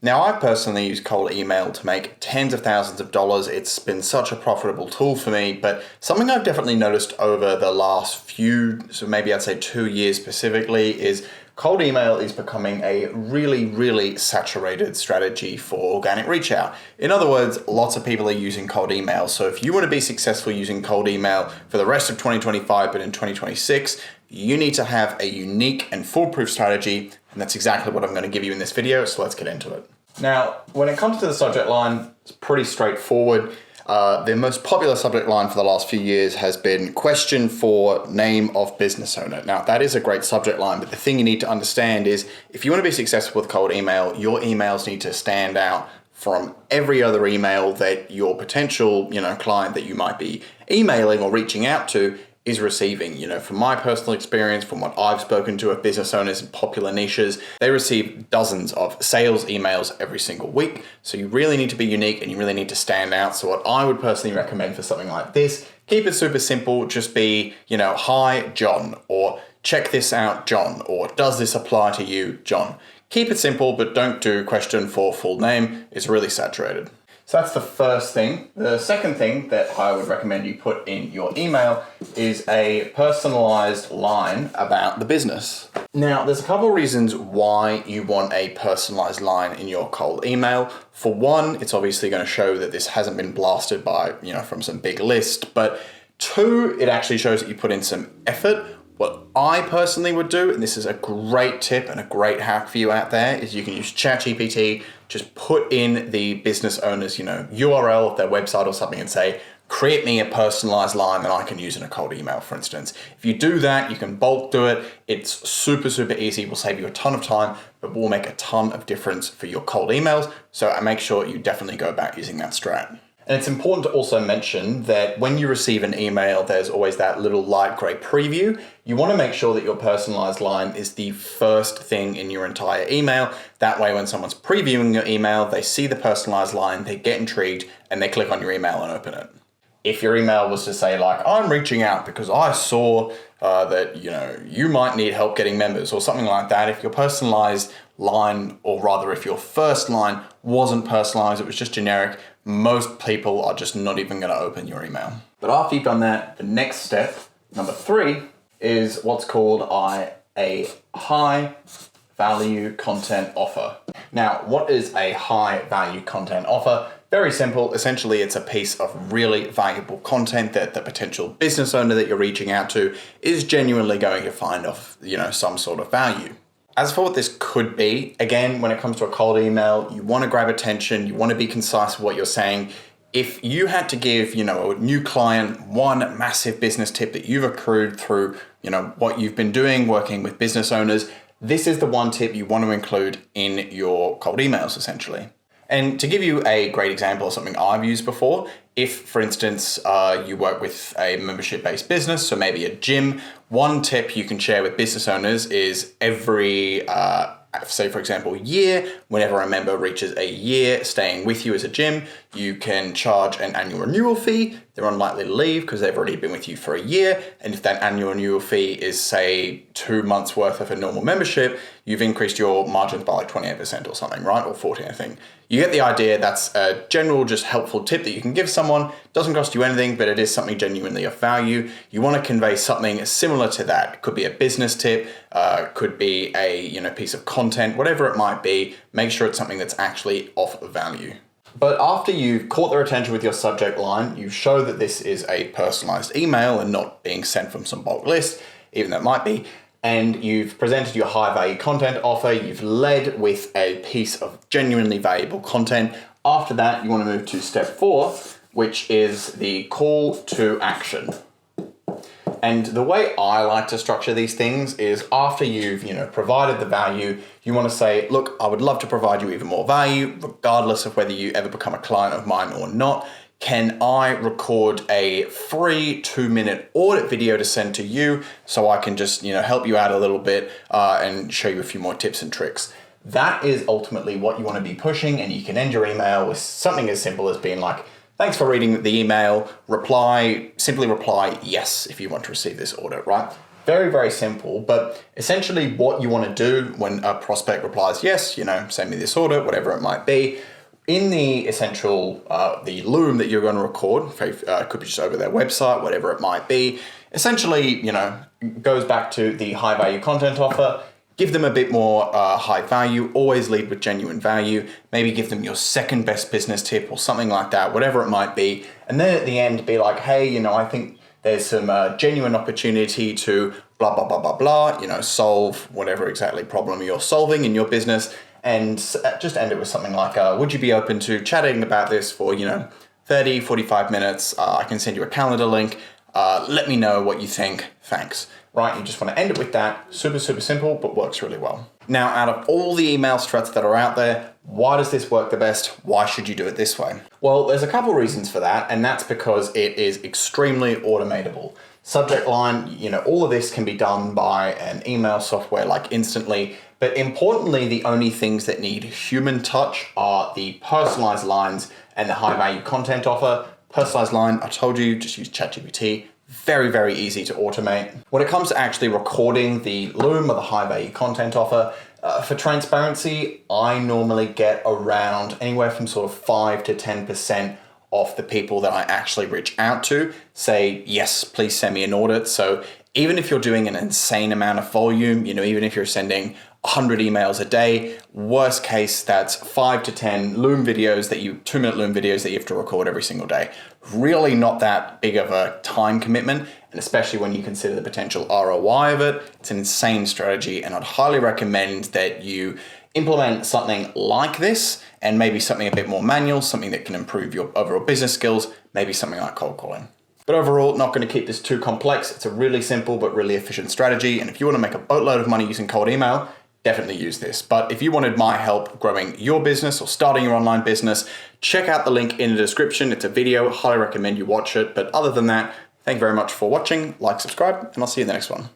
Now, I personally use cold email to make tens of thousands of dollars. It's been such a profitable tool for me, but something I've definitely noticed over the last so maybe I'd say 2 years specifically, is cold email is becoming a really, really saturated strategy for organic reach out. In other words, lots of people are using cold email. So if you want to be successful using cold email for the rest of 2025, but in 2026, you need to have a unique and foolproof strategy. And that's exactly what I'm going to give you in this video. So let's get into it. Now, when it comes to the subject line, it's pretty straightforward. The most popular subject line for the last few years has been question for name of business owner. Now, that is a great subject line, but the thing you need to understand is if you want to be successful with cold email, your emails need to stand out from every other email that your potential, client that you might be emailing or reaching out to is receiving. From my personal experience, from what I've spoken to of business owners in popular niches, they receive dozens of sales emails every single week. So you really need to be unique and you really need to stand out. So what I would personally recommend for something like this, keep it super simple. Just be, hi, John, or check this out, John, or does this apply to you, John? Keep it simple, but don't do question for full name. It's really saturated. So that's the first thing. The second thing that I would recommend you put in your email is a personalized line about the business. Now, there's a couple of reasons why you want a personalized line in your cold email. For one, it's obviously going to show that this hasn't been blasted by, from some big list. But two, it actually shows that you put in some effort. What I personally would do, and this is a great tip and a great hack for you out there, is you can use ChatGPT, just put in the business owner's, URL of their website or something and say, create me a personalized line that I can use in a cold email, for instance. If you do that, you can bulk do it. It's super, super easy. It will save you a ton of time, but will make a ton of difference for your cold emails. So I make sure you definitely go about using that strat. And it's important to also mention that when you receive an email, there's always that little light gray preview. You want to make sure that your personalized line is the first thing in your entire email. That way, when someone's previewing your email, they see the personalized line, they get intrigued, and they click on your email and open it. If your email was to say like, I'm reaching out because I saw that, you might need help getting members or something like that. If your personalized line, or rather if your first line wasn't personalized, it was just generic, most people are just not even going to open your email. But after you've done that, the next step, number 3, is what's called a high value content offer. Now, what is a high value content offer? Very simple. Essentially, it's a piece of really valuable content that the potential business owner that you're reaching out to is genuinely going to find of, some sort of value. As for what this could be, again, when it comes to a cold email, you want to grab attention, you want to be concise with what you're saying. If you had to give, a new client one massive business tip that you've accrued through, what you've been doing, working with business owners, this is the one tip you want to include in your cold emails, essentially. And to give you a great example of something I've used before, if, for instance, you work with a membership-based business, so maybe a gym, one tip you can share with business owners is every, say, for example, year, whenever a member reaches a year staying with you as a gym, you can charge an annual renewal fee. They're unlikely to leave because they've already been with you for a year. And if that annual renewal fee is, say, 2 months worth of a normal membership, you've increased your margins by like 28% or something, right? Or 14, I think. You get the idea. That's a general, just helpful tip that you can give someone. Doesn't cost you anything, but it is something genuinely of value. You want to convey something similar to that. It could be a business tip, could be a piece of content, whatever it might be. Make sure it's something that's actually of value. But after you've caught their attention with your subject line, you show that this is a personalized email and not being sent from some bulk list, even though it might be, and you've presented your high value content offer, you've led with a piece of genuinely valuable content. After that, you want to move to step 4, which is the call to action. And the way I like to structure these things is after you've, provided the value, you want to say, look, I would love to provide you even more value, regardless of whether you ever become a client of mine or not. Can I record a free 2-minute audit video to send to you so I can just, help you out a little bit and show you a few more tips and tricks? That is ultimately what you want to be pushing, and you can end your email with something as simple as being like, thanks for reading the email, simply reply yes if you want to receive this audit, right? very, very simple, but essentially what you want to do when a prospect replies, yes, send me this order, whatever it might be, in the essential, the Loom that you're going to record, could be just over their website, whatever it might be, essentially, goes back to the high value content offer. Give them a bit more high value, always lead with genuine value, maybe give them your second best business tip or something like that, whatever it might be. And then at the end, be like, hey, I think there's some genuine opportunity to blah, blah, blah, blah, blah, solve whatever exactly problem you're solving in your business. And just end it with something like, would you be open to chatting about this for, 30, 45 minutes? I can send you a calendar link. Let me know what you think. Thanks. Right, you just want to end it with that. Super, super simple, but works really well. Now, out of all the email struts that are out there, why does this work the best? Why should you do it this way? Well, there's a couple reasons for that, and that's because it is extremely automatable. Subject line, all of this can be done by an email software like Instantly, but importantly, the only things that need human touch are the personalized lines and the high value content offer. Personalized line, I told you, just use ChatGPT. Very, very easy to automate. When it comes to actually recording the Loom or the high value content offer, for transparency, I normally get around anywhere from sort of 5 to 10% of the people that I actually reach out to say, yes, please send me an audit. So even if you're doing an insane amount of volume, even if you're sending 100 emails a day, worst case, that's 5 to 10 Loom videos 2-minute Loom videos that you have to record every single day. Really not that big of a time commitment. And especially when you consider the potential ROI of it, it's an insane strategy. And I'd highly recommend that you implement something like this and maybe something a bit more manual, something that can improve your overall business skills, maybe something like cold calling. But overall, not going to keep this too complex. It's a really simple but really efficient strategy. And if you want to make a boatload of money using cold email, definitely use this. But if you wanted my help growing your business or starting your online business, check out the link in the description. It's a video. Highly recommend you watch it. But other than that, thank you very much for watching. Like, subscribe, and I'll see you in the next one.